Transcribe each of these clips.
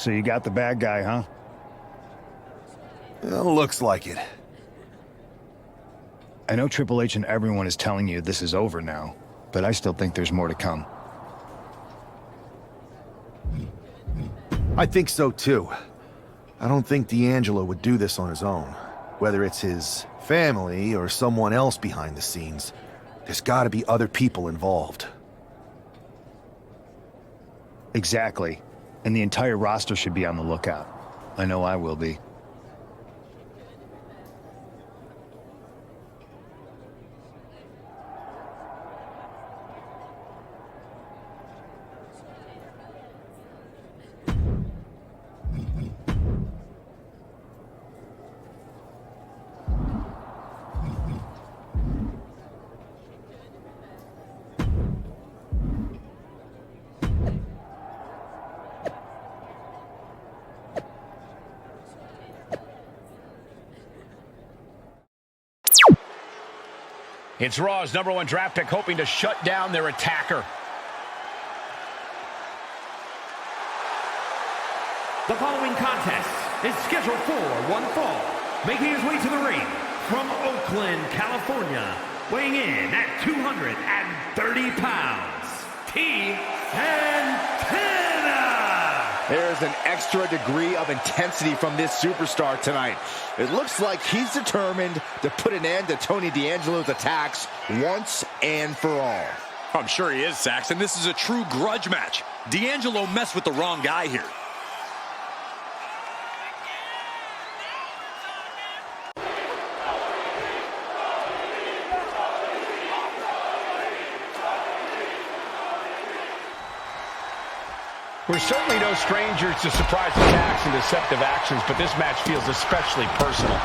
So you got the bad guy, huh? Well, looks like it. I know Triple H and everyone is telling you this is over now, but I still think there's more to come. I think so too. I don't think D'Angelo would do this on his own. Whether it's his family or someone else behind the scenes, there's gotta be other people involved. Exactly. And the entire roster should be on the lookout. I know I will be. It's Raw's #1 draft pick hoping to shut down their attacker. The following contest is scheduled for one fall. Making his way to the ring from Oakland, California, weighing in at 230 pounds, T. Santana! There's an extra degree of intensity from this superstar tonight. It looks like he's determined to put an end to Tony D'Angelo's attacks once and for all. I'm sure he is, Saxon. This is a true grudge match. D'Angelo messed with the wrong guy here. We're certainly no strangers to surprise attacks and deceptive actions, but this match feels especially personal.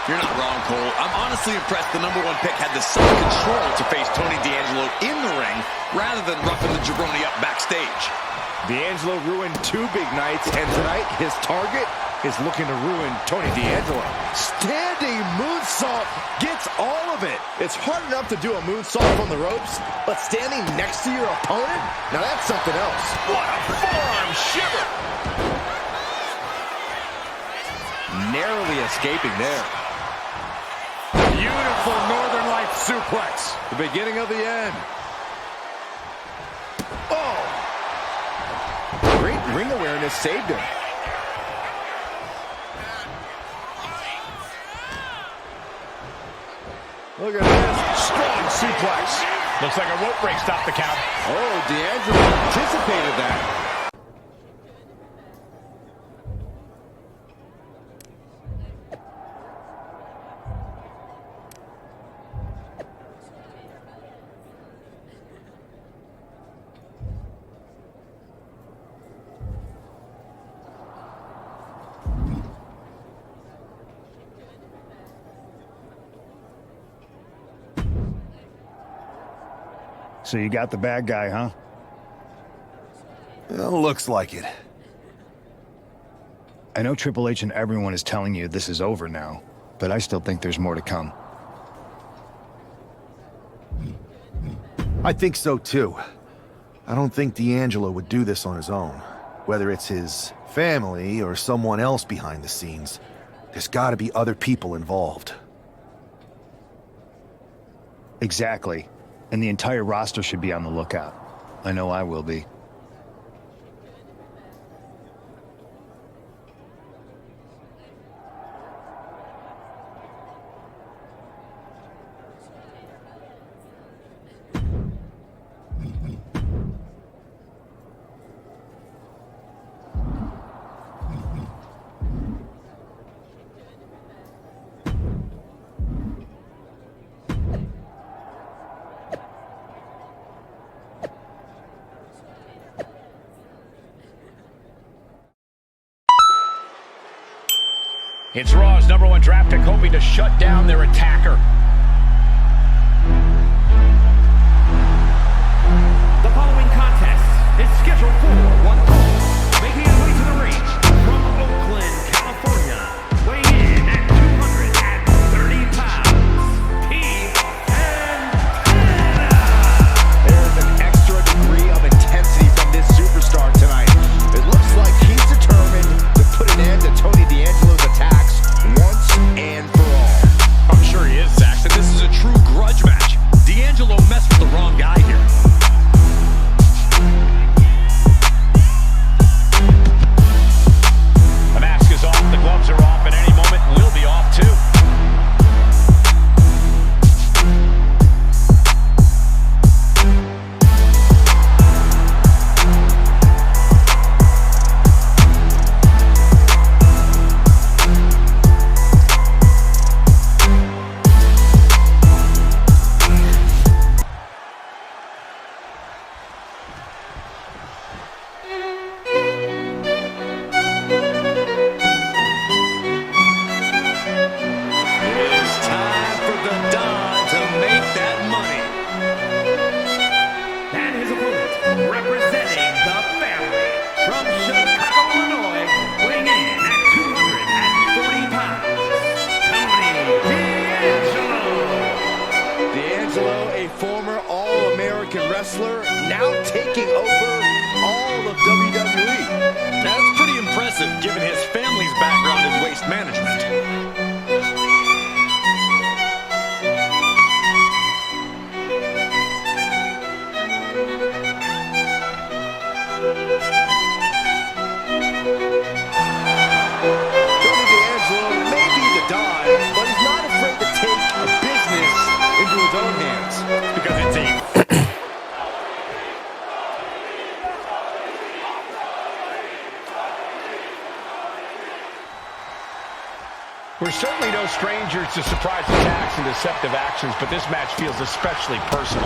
You're not wrong, Cole. I'm honestly impressed the #1 pick had the self-control to face Tony D'Angelo in the ring rather than roughing the jabroni up backstage. D'Angelo ruined 2 big nights, and tonight his target is looking to ruin Tony D'Angelo. Standing moonsault gets all of it. It's hard enough to do a moonsault from the ropes, but standing next to your opponent? Now that's something else. What a forearm shiver! Narrowly escaping there. Beautiful Northern Lights suplex. The beginning of the end. Oh! Great ring awareness saved him. Look at this. Strong suplex. Looks like a rope break stopped the count. Oh, D'Angelo anticipated that. So you got the bad guy, huh? Well, looks like it. I know Triple H and everyone is telling you this is over now, but I still think there's more to come. I think so too. I don't think D'Angelo would do this on his own. Whether it's his family or someone else behind the scenes, there's gotta be other people involved. Exactly. And the entire roster should be on the lookout. I know I will be. It's Raw's #1 draft pick hoping to shut down their attacker. The following contest is scheduled for one fall. Making his way to the ring from Oakland, California, weighing in at 230 pounds, T. Santana! There's an extra degree of intensity from this superstar tonight. It looks like he's determined wrestler now taking over all of WWE. That's pretty impressive, given his family's background in waste management. Tony D'Angelo may be the Don, but he's not afraid to take a business into his own hands. Because it's a... We're certainly no strangers to surprise attacks and deceptive actions, but this match feels especially personal.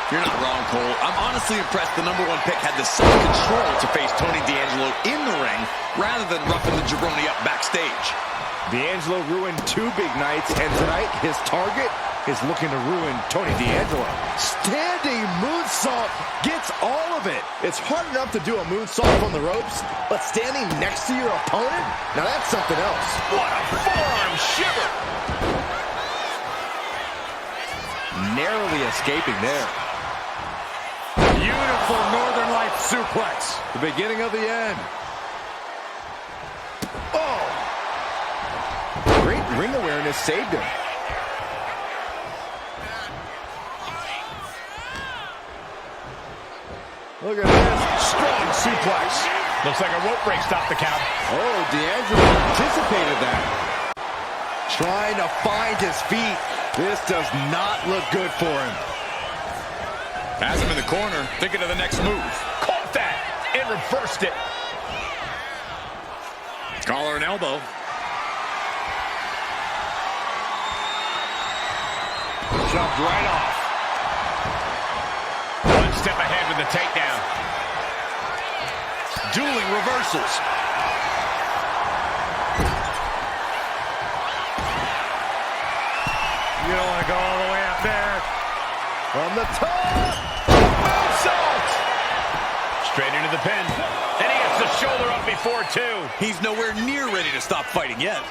You're not wrong, Cole. I'm honestly impressed the number one pick had the self-control to face Tony D'Angelo in the ring rather than roughing the jabroni up backstage. D'Angelo ruined 2 big nights, and tonight his target is looking to ruin Tony D'Angelo. Standing moonsault gets all of it. It's hard enough to do a moonsault from the ropes, but standing next to your opponent? Now that's something else. What a forearm shiver! Narrowly escaping there. Beautiful Northern Lights suplex. The beginning of the end. Oh! Great ring awareness saved him. Look at this. Strong suplex. Looks like a rope break stopped the count. Oh, D'Angelo anticipated that. Trying to find his feet. This does not look good for him. Has him in the corner, thinking of the next move. Caught that and reversed it. Collar and elbow. Jumped right off. One step ahead with the takedown. Dueling reversals. You don't want to go all the way up there. From the top. Moonsault! Straight into the pin. And he gets the shoulder up before, too. He's nowhere near ready to stop fighting yet.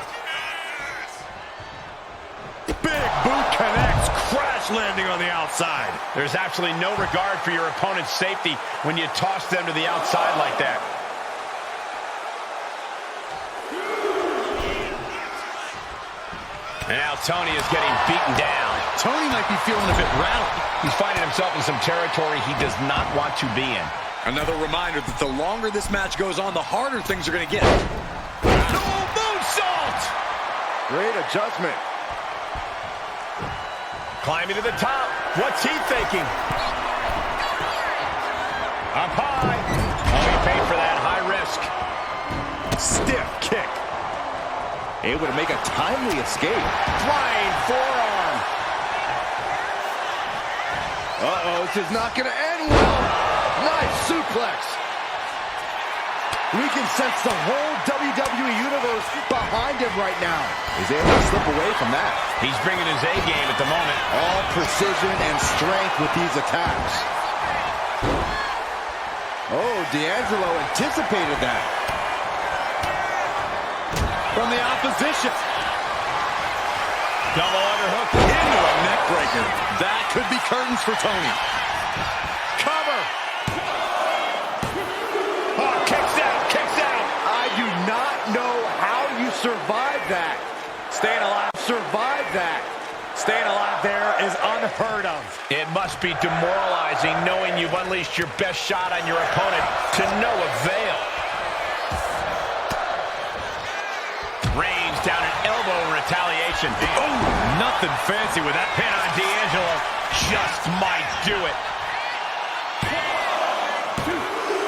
Big boot connects, crash landing on the outside. There's absolutely no regard for your opponent's safety when you toss them to the outside like that. And now Tony is getting beaten down. Tony might be feeling a bit rattled. He's finding himself in some territory he does not want to be in. Another reminder that the longer this match goes on, the harder things are going to get. No moonsault! Great adjustment. Climbing to the top. What's he thinking? Up high. Oh, he paid for that. High risk. Stiff kick. Able to make a timely escape. Flying forearm. Uh-oh, this is not going to end well. Nice suplex. We can sense the whole WWE Universe behind him right now. He's able to slip away from that. He's bringing his A game at the moment. All precision and strength with these attacks. Oh, D'Angelo anticipated that. From the opposition. Double underhook Into a neck breaker. That could be curtains for Tony. cover. Oh, kicks out, kicks out. I do not know how you survive that. Staying alive. Survive that. Staying alive there is unheard of. It must be demoralizing knowing you've unleashed your best shot on your opponent to no avail. Range down an elbow in retaliation. Oh, nothing fancy with that pin on D'Angelo. Just might do it.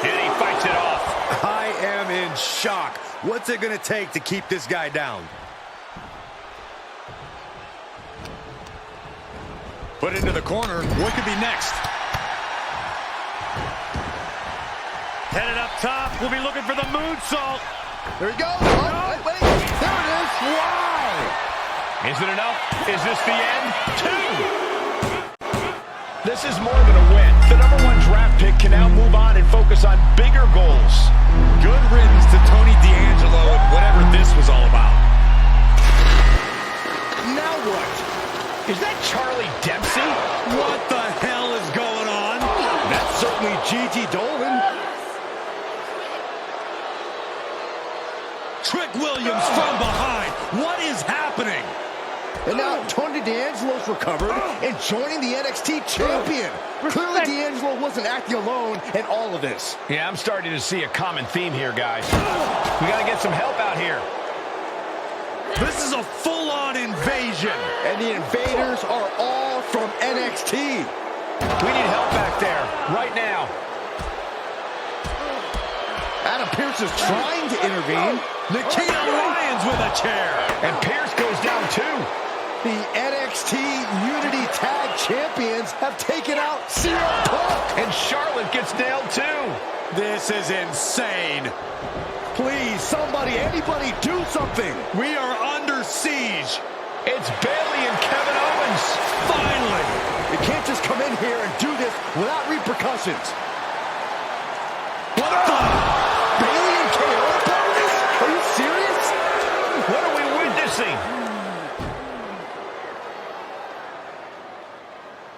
And he fights it off. I am in shock. What's it going to take to keep this guy down? Put into the corner. What could be next? Headed up top. We'll be looking for the moonsault. There he goes. Oh, wait. There it is. Wow. Is it enough? Is this the end? 2. This is more than a win. The #1 draft pick can now move on and focus on bigger goals. Good riddance to Tony D'Angelo and whatever this was all about. Now what? Is that Charlie Dempsey? What the hell is going on? Trick Williams from behind. What is happening? And now Tony D'Angelo's recovered and joining the NXT champion. Clearly D'Angelo wasn't acting alone in all of this. Yeah, I'm starting to see a common theme here, guys. We got to get some help out here. This is a full-on invasion. And the invaders are all from NXT. We need help back there, right now. Adam Pearce is trying to intervene. Nikita Lyons with a chair. And Pierce goes down too. The NXT Unity Tag Champions have taken out CM Punk. And Charlotte gets nailed too. This is insane. Please, somebody, anybody, do something. We are under siege. It's Bayley and Kevin Owens. Finally. You can't just come in here and do this without repercussions. What the? Bayley and KO about this? Are you serious? What are we witnessing?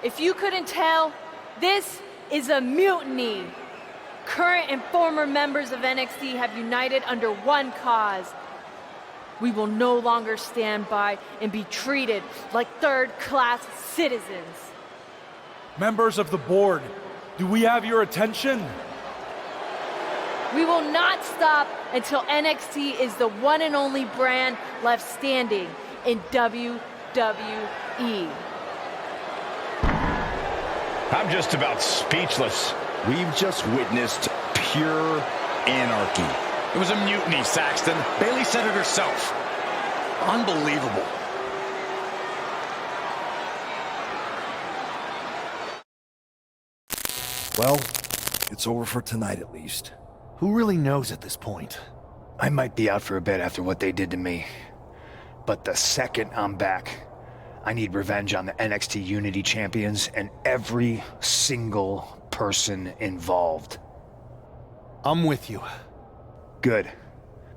If you couldn't tell, this is a mutiny. Current and former members of NXT have united under one cause. We will no longer stand by and be treated like third-class citizens. Members of the board, do we have your attention? We will not stop until NXT is the one and only brand left standing in WWE. I'm just about speechless. We've just witnessed pure anarchy. It was a mutiny, Saxton. Bayley said it herself. Unbelievable. Well, it's over for tonight at least. Who really knows at this point? I might be out for a bit after what they did to me. But the second I'm back, I need revenge on the NXT Unity champions and every single person involved. I'm with you. Good.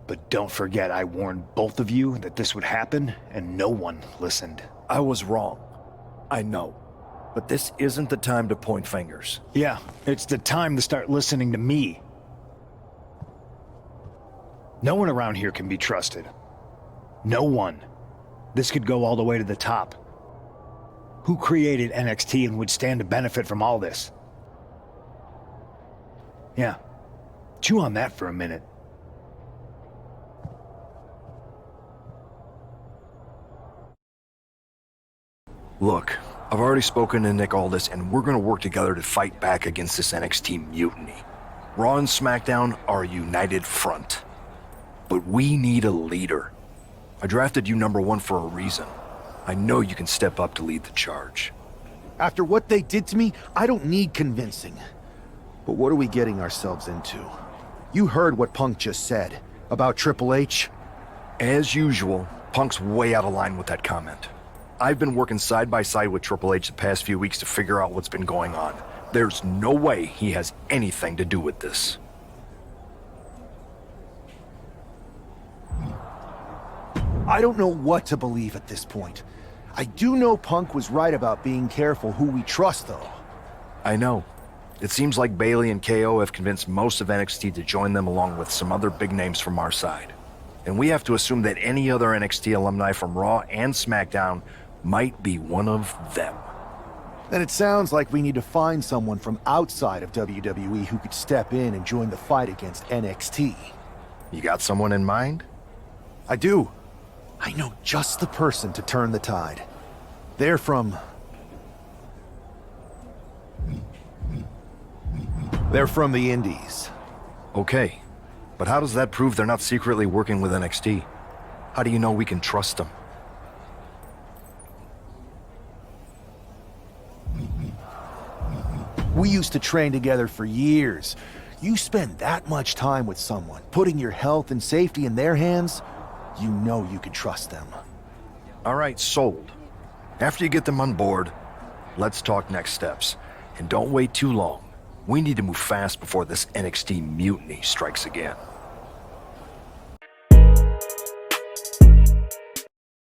But don't forget I warned both of you that this would happen, and no one listened. I was wrong. I know. But this isn't the time to point fingers. Yeah, it's the time to start listening to me. No one around here can be trusted. No one. This could go all the way to the top. Who created NXT and would stand to benefit from all this? Yeah. Chew on that for a minute. Look, I've already spoken to Nick Aldis, and we're gonna work together to fight back against this NXT mutiny. Raw and SmackDown are a united front. But we need a leader. I drafted you #1 for a reason. I know you can step up to lead the charge. After what they did to me, I don't need convincing. But what are we getting ourselves into? You heard what Punk just said about Triple H. As usual, Punk's way out of line with that comment. I've been working side by side with Triple H the past few weeks to figure out what's been going on. There's no way he has anything to do with this. I don't know what to believe at this point. I do know Punk was right about being careful who we trust, though. I know. It seems like Bayley and KO have convinced most of NXT to join them along with some other big names from our side. And we have to assume that any other NXT alumni from Raw and SmackDown might be one of them. Then it sounds like we need to find someone from outside of WWE who could step in and join the fight against NXT. You got someone in mind? I do. I know just the person to turn the tide. They're from the Indies. Okay, but how does that prove they're not secretly working with NXT? How do you know we can trust them? We used to train together for years. You spend that much time with someone, putting your health and safety in their hands, you know you can trust them. All right, sold. After you get them on board, let's talk next steps. And don't wait too long. We need to move fast before this NXT mutiny strikes again.